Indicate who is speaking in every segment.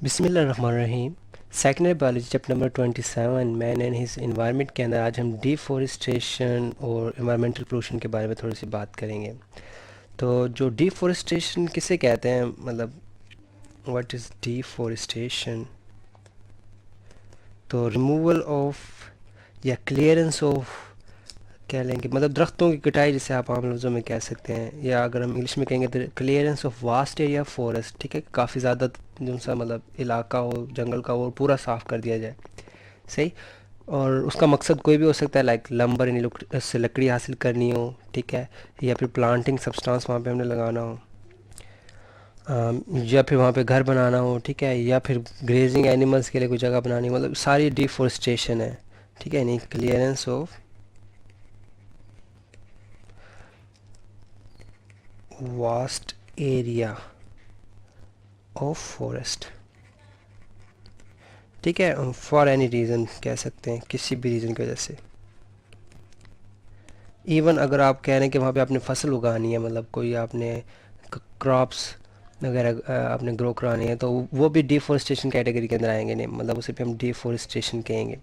Speaker 1: बिस्मिल्लाहिर्रहमानिर्रहीम। Secondary biology chapter number 27 man and his environment के अंदर आज हम डिफॉरेस्टेशन और इन्वायरमेंटल पोल्यूशन के बारे में थोड़ी सी बात करेंगे। तो जो डिफॉरेस्टेशन किसे कहते हैं, मतलब व्हाट इज़ डिफॉरेस्टेशन? तो रिमूवल ऑफ या क्लियरेंस ऑफ कह लेंगे, मतलब दरख्तों की कटाई जिसे आप आम लफ्ज़ों में कह सकते हैं, या अगर हम इंग्लिश में कहेंगे तो clearance of vast area forest. ठीक है, काफ़ी ज़्यादा जो सा मतलब इलाका हो जंगल का वो पूरा साफ़ कर दिया जाए। सही। और उसका मकसद कोई भी हो सकता है, लाइक लंबर यानी उससे लकड़ी हासिल करनी हो, ठीक है, या फिर प्लांटिंग सब्सटेंस वहाँ पे हमने लगाना हो, या फिर वहाँ पे घर बनाना हो, ठीक है, या फिर ग्रेजिंग एनिमल्स के लिए कोई जगह बनानी हो, मतलब सारी डिफॉरेस्टेशन है। ठीक है, यानी clearance of vast area of forest. ठीक है, फॉर एनी रीज़न कह सकते हैं, किसी भी रीज़न की वजह से। इवन अगर आप कह रहे हैं कि वहाँ पे आपने फसल उगानी है, मतलब कोई आपने क्रॉप्स वगैरह आपने ग्रो करानी है, तो वो भी डिफॉरेस्टेशन कैटेगरी के अंदर आएंगे। नहीं, मतलब उसे भी हम डिफॉरेस्टेशन कहेंगे।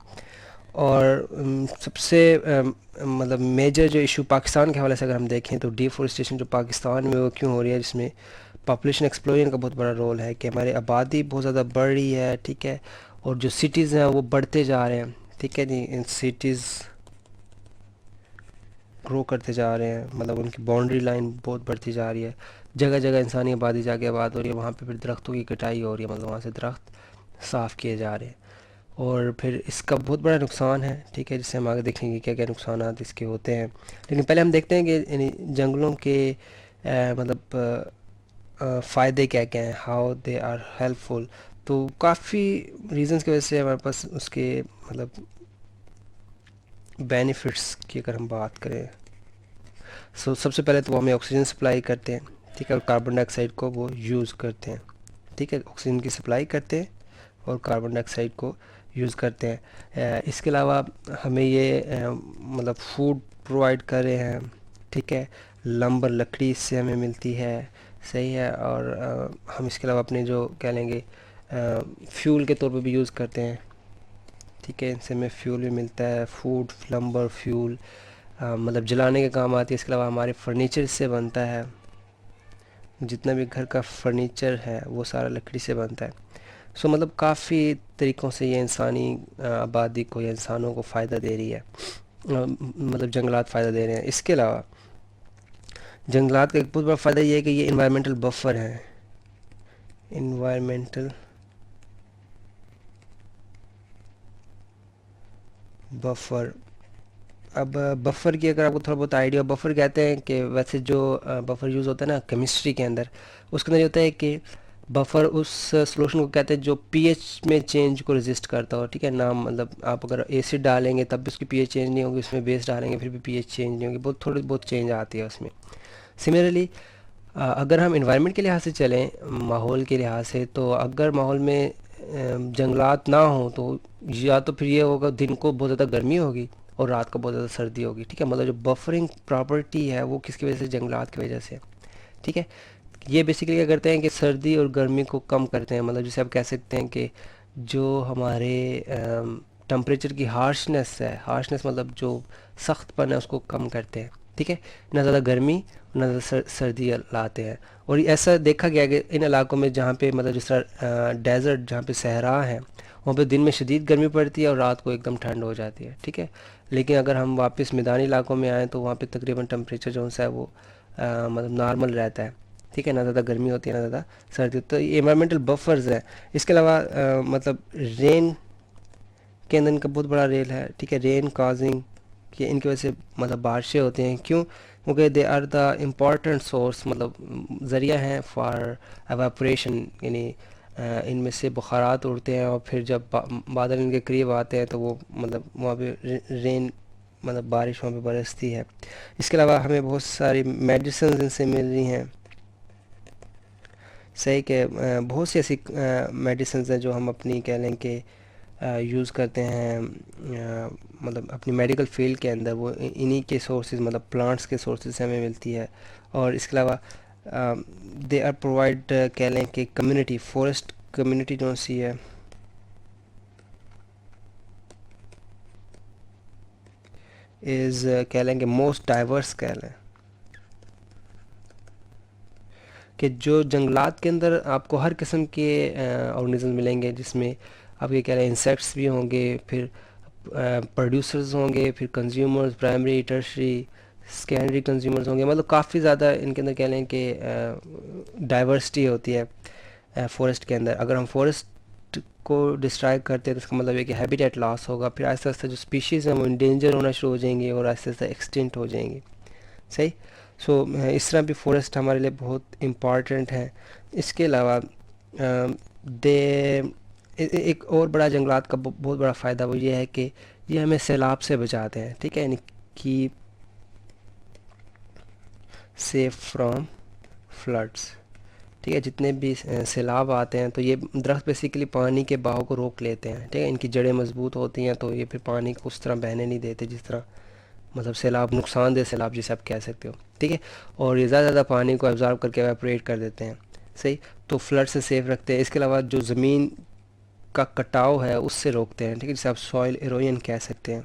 Speaker 1: और सबसे मतलब मेजर जो इशू पाकिस्तान के हवाले से अगर हम देखें, तो डिफॉरेस्टेशन जो पाकिस्तान में वो क्यों हो रही है, जिसमें पॉपुलेशन एक्सप्लोजन का बहुत बड़ा रोल है कि हमारी आबादी बहुत ज़्यादा बढ़ रही है। ठीक है, और जो सिटीज़ हैं वो बढ़ते जा रहे हैं। ठीक है जी, इन सिटीज़ ग्रो करते जा रहे हैं, मतलब उनकी बाउंड्री लाइन बहुत बढ़ती जा रही है। जगह जगह इंसानी आबादी जाके आबाद हो रही है, वहाँ पे फिर दरख्तों की कटाई हो रही है, मतलब वहाँ से दरख्त साफ़ किए जा रहे हैं। और फिर इसका बहुत बड़ा नुकसान है। ठीक है, जिससे हम आगे देखेंगे क्या क्या नुकसान इसके होते हैं। लेकिन पहले हम देखते हैं कि यानी जंगलों के मतलब फ़ायदे क्या क्या हैं, हाउ दे आर हेल्पफुल। तो काफ़ी रीजंस की वजह से हमारे पास उसके मतलब बेनिफिट्स की अगर हम बात करें, सबसे पहले तो वो हमें ऑक्सीजन सप्लाई करते हैं। ठीक है, और कार्बन डाइऑक्साइड को वो यूज़ करते हैं। ठीक है, ऑक्सीजन की सप्लाई करते हैं और कार्बन डाइऑक्साइड को यूज़ करते हैं। इसके अलावा हमें ये मतलब फूड प्रोवाइड कर रहे हैं। ठीक है, लंबर लकड़ी इससे हमें मिलती है। सही है, और हम इसके अलावा अपने जो कह लेंगे फ्यूल के तौर पे भी यूज़ करते हैं। ठीक है, इनसे हमें फ्यूल भी मिलता है, फूड लंबर फ्यूल, मतलब जलाने के काम आती है। इसके अलावा हमारे फर्नीचर इससे बनता है, जितना भी घर का फर्नीचर है वो सारा लकड़ी से बनता है। सो मतलब काफ़ी तरीक़ों से ये इंसानी आबादी को या इंसानों को फ़ायदा दे रही है। मतलब जंगलात फ़ायदा दे रहे हैं। इसके अलावा जंगलात का एक बहुत बड़ा फ़ायदा ये है कि ये इन्वायरमेंटल बफर हैं। Environmental buffer. अब बफर की अगर आपको थोड़ा बहुत आइडिया, बफर कहते हैं कि वैसे जो बफर यूज़ होता है ना केमिस्ट्री के अंदर, उसके अंदर ये होता है कि बफर उस सॉल्यूशन को कहते हैं जो पीएच में चेंज को रेजिस्ट करता हो। ठीक है, नाम मतलब आप अगर एसिड डालेंगे तब भी उसकी पीएच चेंज नहीं होगी, उसमें बेस डालेंगे फिर भी पीएच चेंज नहीं होगी, बहुत थोड़ी बहुत चेंज आती है उसमें। सिमिलरली अगर हम इन्वायरमेंट के लिहाज से चलें, माहौल के लिहाज से, तो अगर माहौल में जंगलात ना हो तो या तो फिर ये होगा दिन को बहुत ज़्यादा गर्मी होगी और रात को बहुत ज़्यादा सर्दी होगी। ठीक है, मतलब जो बफरिंग प्रॉपर्टी है वो किसकी वजह से, जंगलात की वजह से। ठीक है, ये बेसिकली क्या करते हैं कि सर्दी और गर्मी को कम करते हैं, मतलब जैसे आप कह सकते हैं कि जो हमारे टेम्परेचर की हार्शनेस है, हार्शनेस मतलब जो सख्तपन है उसको कम करते हैं। ठीक है, ना ज़्यादा गर्मी ना ज़्यादा सर्दी लाते हैं। और ऐसा देखा गया कि इन इलाकों में जहाँ पे मतलब जिस तरह डेजर्ट जहाँ पे सहरा है, वहाँ पे दिन में शदीद गर्मी पड़ती है और रात को एकदम ठंड हो जाती है। ठीक है, लेकिन अगर हम वापस मैदानी इलाकों में आएँ तो वहाँ पे तकरीबन टेम्परेचर जो सा है वो मतलब नॉर्मल रहता है। ठीक है, ना ज़्यादा गर्मी होती है ना ज़्यादा सर्दी, तो ये इन्वायरमेंटल बफर्स है। इसके अलावा मतलब रेन के अंदर इनका बहुत बड़ा रेल है। ठीक है, रेन काजिंग कि इनकी वजह से मतलब बारिशें होती हैं। क्यों? क्योंकि they are the important source, मतलब ज़रिया हैं फॉर एवापोरेशन, यानी इनमें से बुखारात उड़ते हैं और फिर जब बादल इनके करीब आते हैं तो वो मतलब वहाँ पे रेन मतलब बारिश वहाँ पे बरसती है। इसके अलावा हमें बहुत सारी मेडिसिन इनसे मिल रही हैं। सही के बहुत सी ऐसी मेडिसिन हैं जो हम अपनी कह लें कि यूज़ करते हैं, मतलब अपनी मेडिकल फील्ड के अंदर, वो इन्हीं के सोर्सेज मतलब प्लांट्स के सोर्सेज से हमें मिलती है। और इसके अलावा दे आर प्रोवाइड कह लें कि कम्युनिटी फॉरेस्ट कम्युनिटी जो सी है इज़ कह लें कि मोस्ट डाइवर्स कह लें कि जो जंगलात के अंदर आपको हर किस्म के ऑर्गेनिज्म मिलेंगे, जिसमें आप ये कह रहे हैं इंसेक्ट्स भी होंगे, फिर प्रोड्यूसर्स होंगे, फिर consumers, primary, tertiary, secondary consumers होंगे। मतलब काफ़ी ज़्यादा इनके अंदर कह लें कि डाइवर्सिटी होती है फॉरेस्ट के अंदर। अगर हम फॉरेस्ट को डिस्ट्रॉय करते हैं तो इसका मतलब है कि हैबिटेट लॉस होगा, फिर आहिस्ता आहिस्ता जो स्पीशीज़ हैं वो इंडेंजर होना शुरू हो जाएंगी और आहिस्ता आहिस्ता एक्सटिंक्ट हो जाएंगी। सही। सो इस तरह भी फॉरेस्ट हमारे लिए बहुत इम्पॉर्टेंट है। इसके अलावा दे एक और बड़ा जंगलात का बहुत बड़ा फ़ायदा वो ये है कि ये हमें सैलाब से बचाते हैं। ठीक है, यानी कीप सेफ फ्रॉम फ्लड्स। ठीक है, जितने भी सैलाब आते हैं तो ये दरख्त बेसिकली पानी के बहाव को रोक लेते हैं। ठीक है, इनकी जड़ें मजबूत होती हैं तो ये फिर पानी को उस तरह बहने नहीं देते जिस तरह मतलब सैलाब, नुकसानदेह सैलाब जिसे आप कह सकते हो। ठीक है, और ये ज़्यादा पानी को एब्जॉर्ब करके एवापोरेट कर देते हैं। सही। तो फ्लड से सेफ रखते हैं। इसके अलावा जो ज़मीन का कटाव है उससे रोकते हैं। ठीक है, जिसे आप सॉइल एरोजन कह सकते हैं।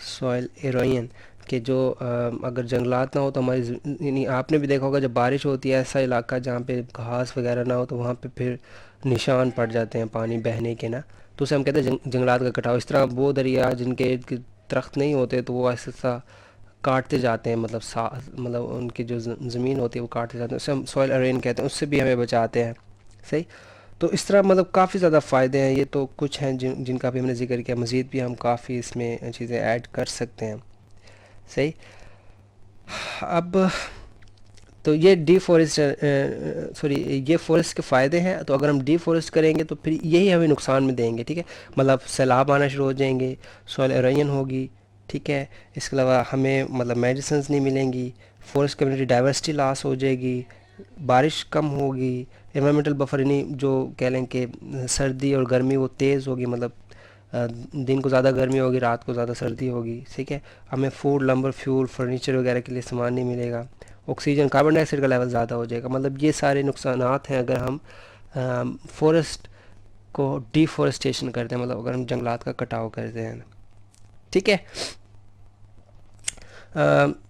Speaker 1: सॉइल एरोजन कि जो अगर जंगलात ना हो तो हमारी यानी आपने भी देखा होगा जब बारिश होती है ऐसा इलाका जहाँ पे घास वगैरह ना हो तो वहाँ पे फिर निशान पड़ जाते हैं पानी बहने के ना, तो उसे हम कहते हैं जंगलात का कटाव। इस तरह वो दरिया जिनके इर्द गिर्द दरख्त नहीं होते तो वो ऐसा सा काटते जाते हैं, मतलब मतलब उनकी जो ज़मीन होती है वो काटते जाते हैं, उसे हम सॉइल एरोजन कहते हैं। उससे भी हमें बचाते हैं। सही। तो इस तरह मतलब काफ़ी ज़्यादा फ़ायदे हैं। ये तो कुछ हैं जिनका भी हमने जिक्र किया, मज़ीद भी हम काफ़ी इसमें चीज़ें ऐड कर सकते हैं। सही। अब तो ये डिफॉरेस्ट सॉरी ये फॉरेस्ट के फ़ायदे हैं। तो अगर हम डिफॉरेस्ट करेंगे तो फिर यही हमें नुकसान में देंगे। ठीक है, मतलब सैलाब आना शुरू हो जाएंगे, सॉइल एरोजन होगी। ठीक है, इसके अलावा हमें मतलब मेडिसिन्स नहीं मिलेंगी, फॉरेस्ट कम्युनिटी डाइवर्सिटी लॉस हो जाएगी, बारिश कम होगी, एनवायरमेंटल बफर यानी जो कह लें कि सर्दी और गर्मी वो तेज़ होगी, मतलब दिन को ज़्यादा गर्मी होगी, रात को ज़्यादा सर्दी होगी। ठीक है, हमें फूड, लंबर, फ्यूल, फर्नीचर वगैरह के लिए सामान नहीं मिलेगा, ऑक्सीजन, कार्बन डाइऑक्साइड का लेवल ज़्यादा हो जाएगा। मतलब ये सारे नुकसानात हैं अगर हम फॉरेस्ट को डिफॉरेस्टेशन करते हैं, मतलब अगर हम जंगलात का कटाव करते हैं। ठीक है।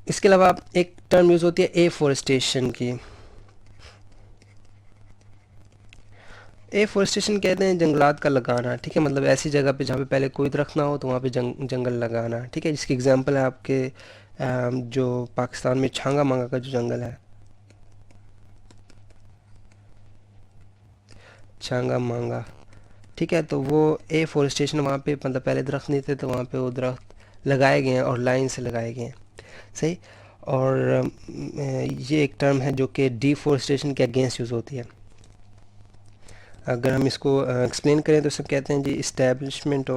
Speaker 1: इसके अलावा एक टर्म यूज़ होती है एफॉरेस्टेशन की। एफॉरेस्टेशन कहते हैं जंगलात का लगाना। ठीक है, मतलब ऐसी जगह पे जहाँ पे पहले कोई दरख्त ना हो तो वहाँ पे जंगल लगाना। ठीक है, जिसकी एग्जांपल है आपके जो पाकिस्तान में छांगा मांगा का जो जंगल है, छांगा मांगा। ठीक है, तो वो एफॉरेस्टेशन वहाँ पे मतलब पहले दरख्त नहीं थे तो वहाँ पे वो दरख्त लगाए गए हैं और लाइन से लगाए गए हैं। सही। और ये एक टर्म है जो कि डिफॉरेस्टेशन के अगेंस्ट यूज़ होती है। अगर हम इसको एक्सप्लेन करें तो सब कहते हैं जी establishment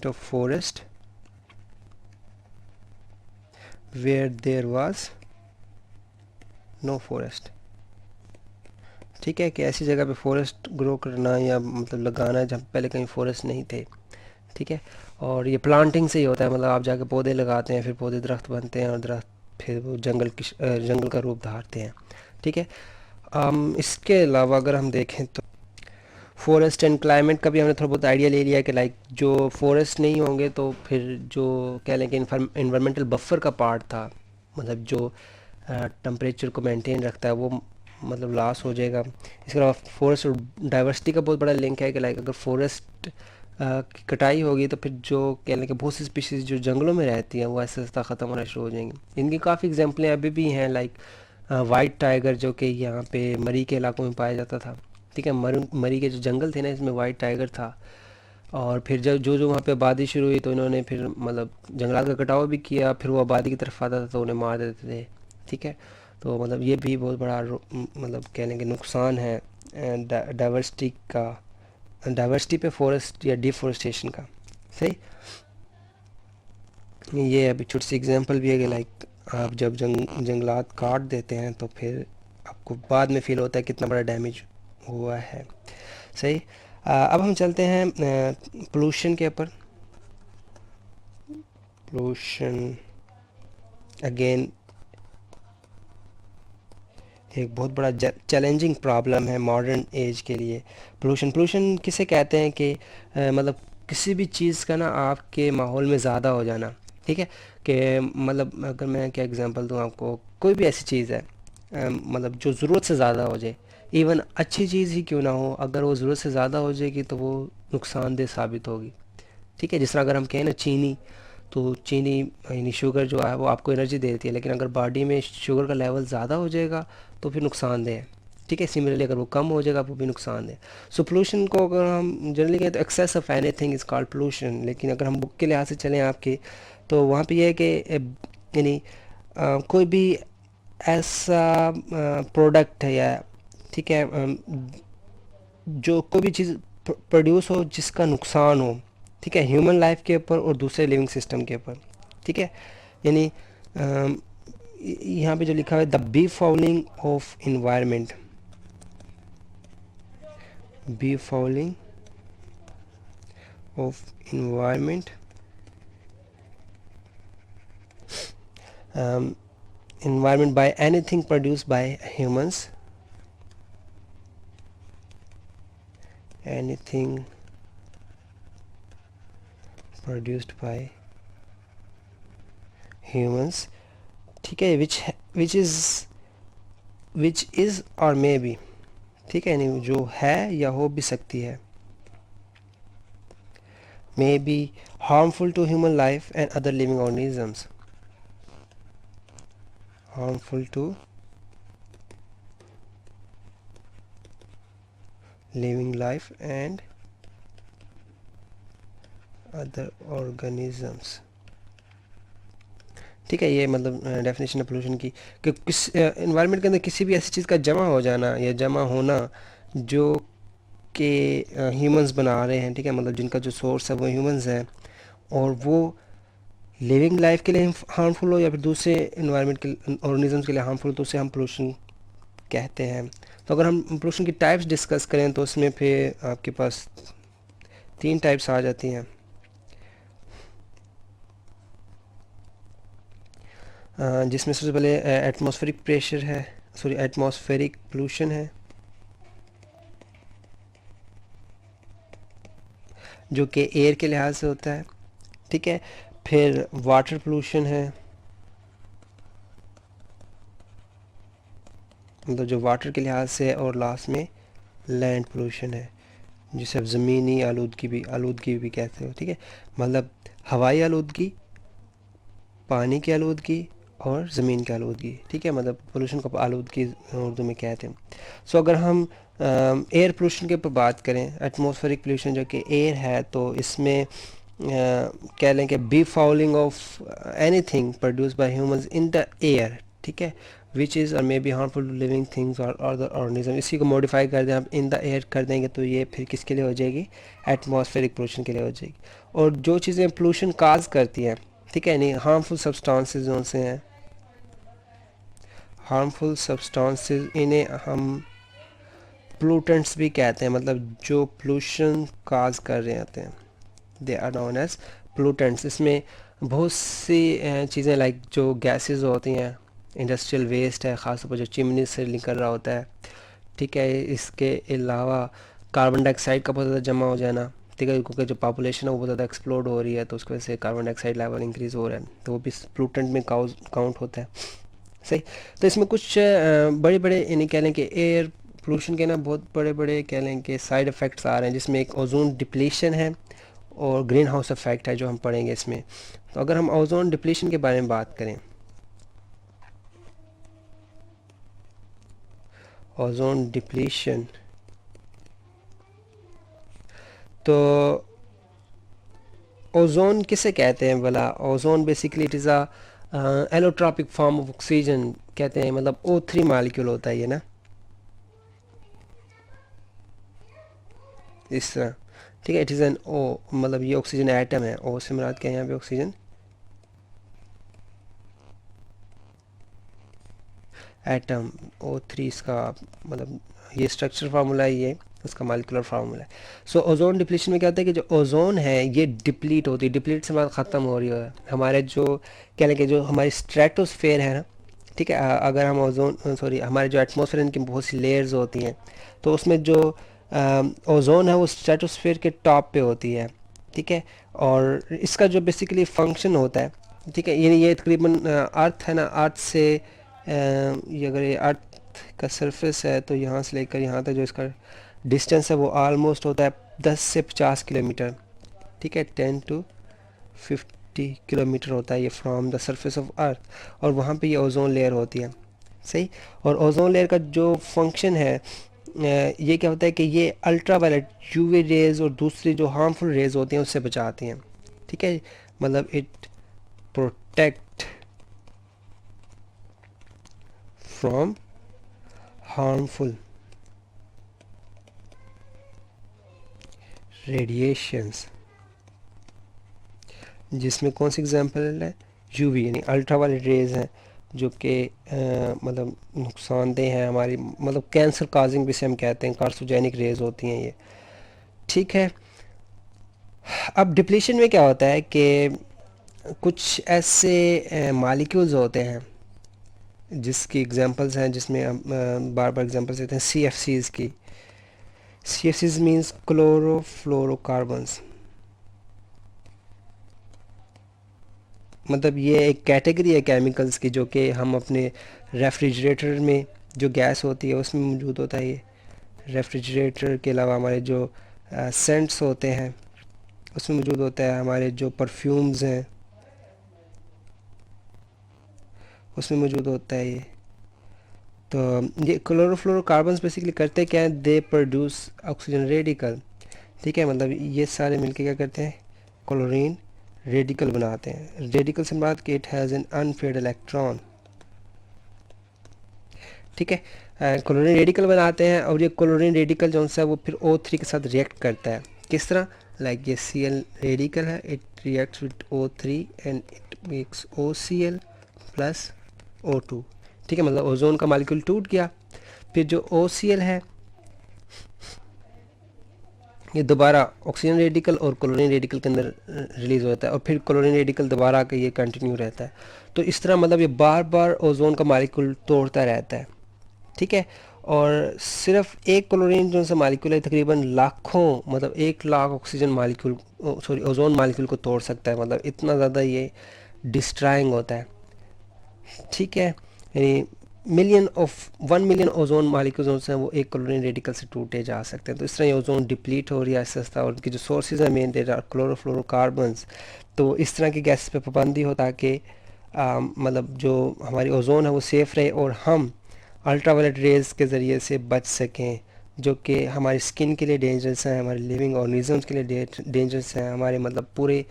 Speaker 1: of forest where there was no forest. ठीक है, कि ऐसी जगह पे फॉरेस्ट ग्रो करना या मतलब लगाना जहाँ पहले कहीं फॉरेस्ट नहीं थे। ठीक है, और ये प्लांटिंग से ही होता है, मतलब आप जाके पौधे लगाते हैं, फिर पौधे दरख्त बनते हैं और दरख्त फिर वो जंगल का रूप धारते हैं। ठीक है। इसके अलावा अगर हम देखें तो फॉरेस्ट एंड क्लाइमेट का भी हमने थोड़ा बहुत आइडिया ले लिया है कि लाइक जो फॉरेस्ट नहीं होंगे तो फिर जो कह लें कि इन्वायरमेंटल बफर का पार्ट था, मतलब जो टेम्परेचर को मेंटेन रखता है वो मतलब लॉस हो जाएगा। इसके अलावा फॉरेस्ट और डाइवर्सिटी का बहुत बड़ा लिंक है कि लाइक अगर फॉरेस्ट की कटाई होगी तो फिर जो कह लें कि बहुत सी स्पीशीज़ जो जंगलों में रहती हैं वो ऐसे ऐसा ख़त्म होना शुरू हो जाएंगी। इनकी काफ़ी एग्जांपलें अभी भी हैं, लाइक वाइट टाइगर जो कि यहाँ पे मरी के इलाकों में पाया जाता था। ठीक है, मरी के जो जंगल थे ना इसमें वाइट टाइगर था। और फिर जब जो जो वहाँ पे आबादी शुरू हुई तो इन्होंने फिर मतलब जंगलात का कटाव भी किया, फिर वो आबादी की तरफ आता था तो उन्हें मार देते थे। ठीक है, तो मतलब ये भी बहुत बड़ा मतलब कह लेंगे नुकसान है डाइवर्सिटी का, डाइवर्सिटी पे फॉरेस्ट या डिफॉरेस्टेशन का। सही। ये अभी छोटी सी एग्जांपल भी है कि लाइक आप जब जंगलात काट देते हैं तो फिर आपको बाद में फील होता है कितना बड़ा डैमेज हुआ है। सही। अब हम चलते हैं पोल्यूशन के ऊपर। पोल्यूशन अगेन एक बहुत बड़ा चैलेंजिंग प्रॉब्लम है मॉडर्न एज के लिए। पोल्यूशन किसे कहते हैं कि मतलब किसी भी चीज़ का ना आपके माहौल में ज़्यादा हो जाना। ठीक है, कि मतलब अगर मैं क्या एग्जांपल दूं आपको, कोई भी ऐसी चीज़ है मतलब जो ज़रूरत से ज़्यादा हो जाए, इवन अच्छी चीज़ ही क्यों ना हो, अगर वो ज़रूरत से ज़्यादा हो जाएगी तो वो नुकसानदेह साबित होगी। ठीक है, जिस तरह अगर हम कहें ना चीनी, तो चीनी यानी शुगर जो है वो आपको एनर्जी देती है, लेकिन अगर बॉडी में शुगर का लेवल ज़्यादा हो जाएगा तो फिर नुकसानदेह है। ठीक है, सिमिलरली अगर वो कम हो जाएगा वो भी नुकसानदेह। सो पोल्यूशन को अगर हम जनरली कहें तो excess of anything is called pollution, लेकिन अगर हम बुक के लिहाज से चलें आपके, तो वहाँ पे ये है कि यानी कोई भी ऐसा प्रोडक्ट है या ठीक है जो कोई भी चीज़ प्रोड्यूस हो जिसका नुकसान हो, ठीक है, ह्यूमन लाइफ के ऊपर और दूसरे लिविंग सिस्टम के ऊपर। ठीक है, यानी अम, यहाँ पे जो लिखा है the befouling of environment, befouling of environment, environment by anything produced by humans, anything produced by humans, ठीक है, विच इज़ और मे बी, ठीक है, यानी जो है या हो भी सकती है, may be harmful to human life and other living organisms, harmful to living life and other organisms। ठीक है, ये मतलब डेफिनेशन है पोल्यूशन की कि किस इन्वायरमेंट के अंदर किसी भी ऐसी चीज़ का जमा हो जाना या जमा होना जो कि ह्यूमंस बना रहे हैं। ठीक है, मतलब जिनका जो सोर्स है वो ह्यूमंस हैं और वो लिविंग लाइफ के लिए हार्मफुल हो या फिर दूसरे इन्वायरमेंट के ऑर्गेनिजम्स के लिए हार्मफुल हो, तो उसे हम पोल्यूशन कहते हैं। तो अगर हम पोल्यूशन की टाइप्स डिस्कस करें तो उसमें फिर आपके पास 3 टाइप्स आ जाती हैं। जिसमें सबसे पहले एटमॉस्फेरिक प्रेशर है, सॉरी एटमॉस्फेरिक पोल्यूशन है, जो कि एयर के लिहाज से होता है। ठीक है, फिर वाटर पोल्यूशन है, मतलब जो वाटर के लिहाज से है, और लास्ट में लैंड पोल्यूशन है, जिसे आप ज़मीनी आलूदगी भी कहते हो। ठीक है, मतलब हवाई आलूदगी, पानी की आलूदगी और ज़मीन की आलूदगी। ठीक है, मतलब पोल्यूशन को आलूदगी उर्दू में कहते हैं। सो अगर हम एयर पोल्यूशन के ऊपर बात करें, एटमॉस्फेरिक पोल्यूशन जो कि एयर है, तो इसमें कह लें कि befouling of anything produce by humans in the air. ठीक है, विच इज़ और may be harmful to living things और अदर ऑर्गेनिज्म। इसी को मॉडिफाई कर दें, आप इन द एयर कर देंगे तो ये फिर किसके लिए हो जाएगी, एटमॉस्फेरिक पोल्यूशन के लिए हो जाएगी। और जो चीज़ें पोल्यूशन काज करती हैं, ठीक है, नहीं हार्मफुल सब्सटेंसेस जो से हैं, हार्मफुल सब्सटेंसेस इन्हें हम पोल्यूटेंट्स भी कहते हैं, मतलब जो पोल्यूशन काज कर रहे होते हैं, they are known as pollutants. इसमें बहुत सी चीज़ें लाइक जो गैसेस होती हैं, इंडस्ट्रियल वेस्ट है, ख़ासतौर पर जो चिमनी से निकल रहा होता है। ठीक है, इसके अलावा कार्बन डाइऑक्साइड का बहुत ज़्यादा जमा हो जाना। ठीक है, क्योंकि जो पॉपुलेशन है वो बहुत ज़्यादा एक्सप्लोड हो रही है, तो उसकी वजह से कार्बन डाइऑक्साइड लेवल इंक्रीज़ हो रहा है, तो वो भी पोल्यूटेंट में काउंट होता है। सही। तो इसमें कुछ बड़े बड़े यानी कह लें कि एयर पोल्यूशन के ना बहुत बड़े बड़े कह लें कि साइड इफ़ेक्ट्स आ रहे हैं, जिसमें एक ओजोन डिप्लीशन है और ग्रीन हाउस इफेक्ट है जो हम पढ़ेंगे इसमें। तो अगर हम ओजोन डिप्लीशन के बारे में बात करें, ओजोन डिप्लीशन, तो ओजोन किसे कहते हैं भला? Ozone basically it is a allotropic form of oxygen कहते हैं, मतलब O3 मालिक्यूल होता है ये ना, इस तरह। ठीक है, इट इज़ एन ओ, मतलब ये ऑक्सीजन एटम है। ओ से मुराद क्या है यहाँ पे? Oxygen atom. O3 इसका मतलब ये स्ट्रक्चर फार्मूला है, ये उसका मालिकुलर फार्मूला है। सो ओजोन डिप्लीशन में क्या होता है कि जो ओजोन है ये डिप्लीट होती है, डिप्लीट से बाद ख़त्म हो रही है। हमारे जो कह लें कि जो हमारी स्ट्रेटोस्फेयर है ना, ठीक है। अगर हम ओजोन सॉरी हमारे जो एटमॉस्फेयर इनकी बहुत सी लेयर्स होती हैं, तो उसमें जो ओजोन है वो स्ट्रेटोस्फेयर के टॉप पे होती है। ठीक है। और इसका जो बेसिकली फंक्शन होता है, ठीक है, ये तकरीबन अर्थ है ना, अर्थ से ये अगर ये अर्थ का सरफेस है तो यहाँ से लेकर यहाँ तक जो इसका डिस्टेंस है वो ऑलमोस्ट होता है 10 से 50 किलोमीटर। ठीक है, 10 to 50 किलोमीटर होता है ये from the surface of earth. और वहाँ पे ये ओजोन लेयर होती है। सही। और ओजोन लेयर का जो फंक्शन है, ये क्या होता है कि ये अल्ट्रा वायलेट यूवी रेज और दूसरी जो हार्मफुल रेज होती हैं उससे बचाती हैं। ठीक है, मतलब it protect from harmful radiations, जिसमें कौन सी एग्जांपल है, यूवी यानी अल्ट्रा वायलेट रेज हैं, जो कि मतलब नुकसानदेह हैं हमारी, मतलब कैंसर काजिंग भी से हम कहते हैं, कार्सोजेनिक रेज होती हैं ये। ठीक है। अब डिप्लीशन में क्या होता है कि कुछ ऐसे मालिक्यूल्स होते हैं जिसकी एग्जांपल्स हैं, जिसमें हम बार बार एग्जांपल्स देते हैं सी एफ सीज़ की। C F Cs means chlorofluorocarbons. मतलब ये एक कैटेगरी है केमिकल्स की जो कि हम अपने रेफ्रिजरेटर में जो गैस होती है उसमें मौजूद होता है। ये रेफ्रिजरेटर के अलावा हमारे जो सेंट्स होते हैं उसमें मौजूद होता है, हमारे जो परफ्यूम्स हैं उसमें मौजूद होता है ये। तो ये क्लोरोफ्लोरोकार्बन्स बेसिकली करते क्या हैं, दे प्रोड्यूस ऑक्सीजन रेडिकल। ठीक है, मतलब ये सारे मिलके क्या करते हैं, क्लोरीन रेडिकल बनाते हैं। रेडिकल से बात कि it has an unpaired electron. ठीक है, क्लोरीन रेडिकल बनाते हैं और ये क्लोरीन रेडिकल जो है वो फिर O3 के साथ रिएक्ट करता है। किस तरह, लाइक ये Cl रेडिकल है, it reacts with O3 and it makes OCl plus O2। ठीक है, मतलब ओजोन का मॉलिक्यूल टूट गया, फिर जो OCl है ये दोबारा ऑक्सीजन रेडिकल और क्लोरीन रेडिकल के अंदर रिलीज़ होता है और फिर क्लोरीन रेडिकल दोबारा आके ये कंटिन्यू रहता है। तो इस तरह मतलब ये बार बार ओजोन का मॉलिक्यूल तोड़ता रहता है। ठीक है, और सिर्फ एक क्लोरीन जो सा मालिक्यूल है तकरीबन लाखों, मतलब 1 lakh oxygen molecule, sorry ozone molecule को तोड़ सकता है। मतलब इतना ज़्यादा ये डिस्ट्राइंग होता है। ठीक है, यानी million of 1 million ozone molecules हैं वो एक क्लोरीन रेडिकल से टूटे जा सकते हैं। तो इस तरह ये ओजोन डिप्लीट हो रही है आहिस्ता आहिस्ता, और उनकी जो सोर्सेज हैं मेन क्लोरोफ्लोरोकार्बन्स। तो इस तरह की गैस पे पाबंदी हो ताकि मतलब जो हमारी ओजोन है वो सेफ़ रहे और हम अल्ट्रावायलेट रेज़ के ज़रिए से बच सकें, जो कि हमारी स्किन के लिए डेंजरस हैं, हमारे लिविंग ऑर्गेनिजम्स के लिए डेंजरस हैं, हमारे मतलब पूरे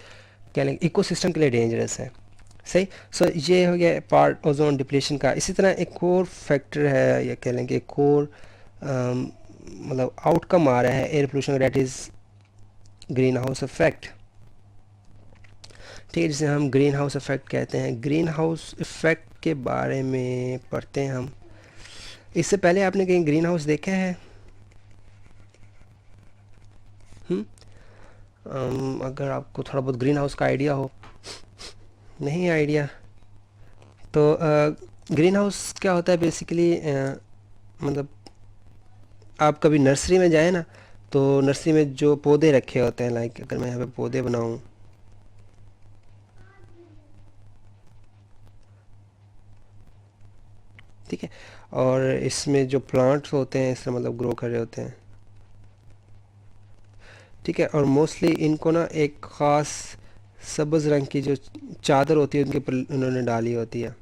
Speaker 1: क्या लेंगे इकोसिस्टम के लिए डेंजरस है। सही। सो ये हो गया पार्ट ओजोन डिप्लीशन का। इसी तरह एक और फैक्टर है, या कह लें कि एक और मतलब आउटकम आ रहा है air pollution, that is green house effect. ठीक है, जिसे हम ग्रीन हाउस इफेक्ट कहते हैं। ग्रीन हाउस इफेक्ट के बारे में पढ़ते हैं हम। इससे पहले आपने कहीं ग्रीन हाउस देखे हैं? अगर आपको थोड़ा बहुत ग्रीन हाउस का आइडिया हो। नहीं आइडिया? तो ग्रीन हाउस क्या होता है बेसिकली, मतलब आप कभी नर्सरी में जाए ना, तो नर्सरी में जो पौधे रखे होते हैं, लाइक अगर मैं यहाँ पे पौधे बनाऊँ, ठीक है, और इसमें जो प्लांट्स होते हैं इसमें मतलब ग्रो कर रहे होते हैं। ठीक है, और मोस्टली इनको ना एक ख़ास सब्ज़ रंग की जो चादर होती है उनके ऊपर उन्होंने डाली होती है।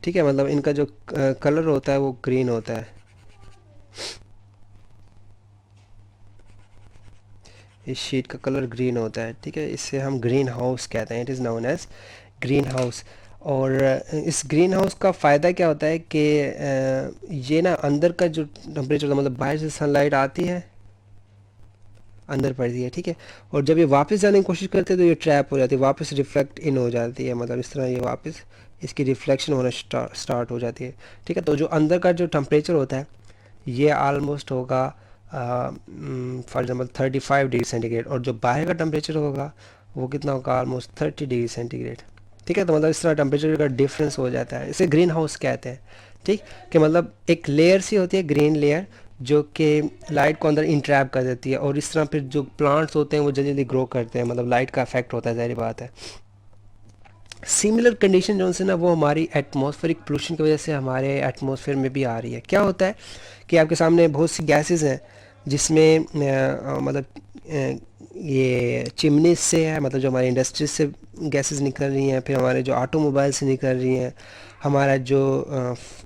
Speaker 1: ठीक है, मतलब इनका जो कलर होता है वो ग्रीन होता है। इस शीट का कलर ग्रीन होता है। ठीक है, इसे हम ग्रीन हाउस कहते हैं, it is known as green house. और इस ग्रीन हाउस का फ़ायदा क्या होता है कि ये ना अंदर का जो टेम्परेचर होता है, मतलब बाहर से सनलाइट आती है अंदर पड़ती है। ठीक है, और जब ये वापस जाने की कोशिश करते हैं तो ये ट्रैप हो जाती है, वापस रिफ्लेक्ट इन हो जाती है, मतलब इस तरह ये वापस इसकी रिफ्लेक्शन होना स्टार्ट हो जाती है। ठीक है, तो जो अंदर का जो टेम्परेचर होता है ये आलमोस्ट होगा फॉर एग्ज़ाम्पल 35 डिग्री सेंटीग्रेड, और जो बाहर का टेम्परेचर होगा वो कितना होगा, ऑलमोस्ट 30 डिग्री सेंटीग्रेड। ठीक है, तो मतलब इस तरह टेम्परेचर का डिफरेंस हो जाता है, इसे ग्रीन हाउस कहते हैं। ठीक, कि मतलब एक लेयर सी होती है, ग्रीन लेयर, जो कि लाइट को अंदर इंट्रैप कर देती है, और इस तरह फिर जो प्लांट्स होते हैं वो जल्दी जल्दी ग्रो करते हैं, मतलब लाइट का इफेक्ट होता है, ज़ाहिर बात है। सिमिलर कंडीशन जो है ना, वो हमारी एटमॉस्फेरिक पोल्यूशन की वजह से हमारे एटमॉस्फेयर में भी आ रही है। क्या होता है कि आपके सामने बहुत सी गैसेस हैं, जिसमें मतलब ये चिमनी से है, मतलब जो हमारी इंडस्ट्रीज से गैसेस निकल रही हैं, फिर हमारे जो ऑटोमोबाइल से निकल रही हैं, हमारा जो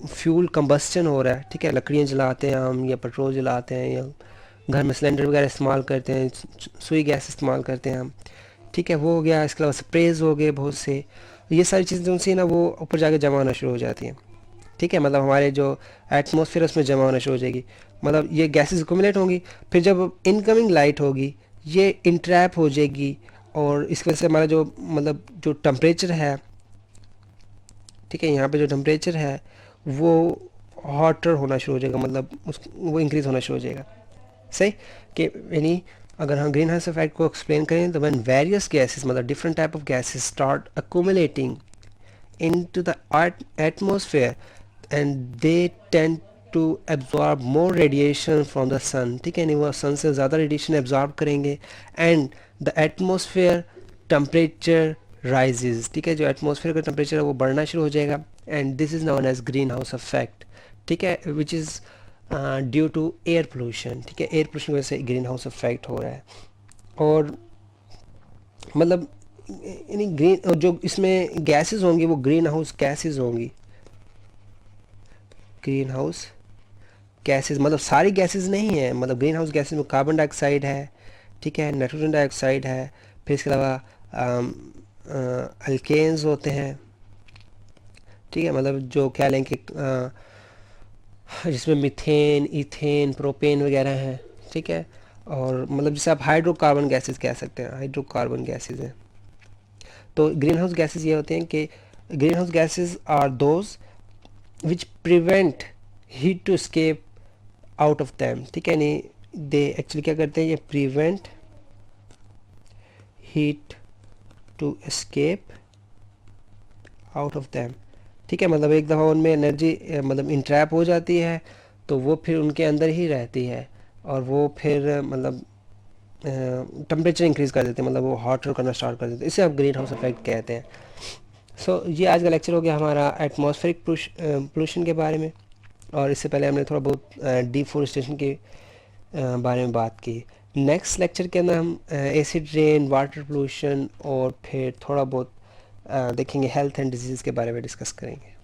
Speaker 1: फ्यूल कंबस्टन हो रहा है, ठीक है, लकड़ियाँ जलाते हैं हम, या पेट्रोल जलाते हैं, या घर में सिलेंडर वगैरह इस्तेमाल करते हैं, सुई गैस इस्तेमाल करते हैं हम। ठीक है, वो हो गया। इसके अलावा स्प्रेज हो गए बहुत से। ये सारी चीज़ें जो सी ना, वो ऊपर जाके जमा होना शुरू हो जाती हैं। ठीक है, मतलब हमारे जो एटमॉस्फेयर उसमें जमा होना शुरू हो जाएगी, मतलब ये गैसेस एक्यूमुलेट होंगी, फिर जब इनकमिंग लाइट होगी ये इंट्रैप हो जाएगी, और इसकी वजह से हमारा जो मतलब जो टेम्परेचर है, ठीक है, यहाँ पे जो टेम्परेचर है वो हॉटर होना शुरू हो जाएगा, मतलब उस वो इंक्रीज़ होना शुरू हो जाएगा। सही, कि यानी अगर हम ग्रीन हाउस इफेक्ट को एक्सप्लेन करें तो व्हेन वेरियस गैसेस, मतलब different type of gases start accumulating into the atmosphere, and they tend to absorb more radiation from the sun। ठीक है, नहीं वो सन से ज़्यादा रेडिएशन एब्जॉर्ब करेंगे, and the atmosphere temperature rises. ठीक है, जो एटमोसफेयर का टेम्परेचर है वो बढ़ना शुरू हो जाएगा, and this is known as green house effect. ठीक है, which is due to air pollution. ठीक है, एयर पोल्यूशन की वजह से ग्रीन हाउस इफेक्ट हो रहा है। और मतलब यानी ग्रीन जो इसमें गैसेस होंगी वो ग्रीन हाउस गैसेस होंगी, ग्रीन हाउस गैसेस, मतलब सारी गैसेस नहीं है, मतलब ग्रीन हाउस गैसेस में कार्बन डाइऑक्साइड है, ठीक है, नाइट्रोजन डाइऑक्साइड है, फिर इसके अलावा अल्केन्स होते हैं। ठीक है, मतलब जो क्या लें कि जिसमें मीथेन, इथेन, प्रोपेन वगैरह हैं। ठीक है, और मतलब जिसे आप हाइड्रोकार्बन गैसेस कह सकते हैं, हाइड्रोकार्बन गैसेस हैं। तो ग्रीन हाउस गैसेस ये होते हैं कि green house gases are those which prevent heat to escape out of them. ठीक है, नहीं दे एक्चुअली क्या करते हैं, ये prevent heat to escape out of them. ठीक है, मतलब एक दफ़ा उनमें एनर्जी मतलब इंट्रैप हो जाती है, तो वो फिर उनके अंदर ही रहती है, और वो फिर मतलब टेम्परेचर इंक्रीज़ कर देते हैं, मतलब वो हॉटर करना स्टार्ट कर देते हैं। इसे आप ग्रीन हाउस इफेक्ट कहते हैं। सो ये आज का लेक्चर हो गया हमारा एटमॉस्फेरिक पोल्यूशन के बारे में, और इससे पहले हमने थोड़ा बहुत डिफॉरेस्टेशन के बारे में बात की। नेक्स्ट लेक्चर के अंदर हम एसिड रेन, वाटर पोल्यूशन, और फिर थोड़ा बहुत देखेंगे हेल्थ एंड डिजीज़ के बारे में डिस्कस करेंगे।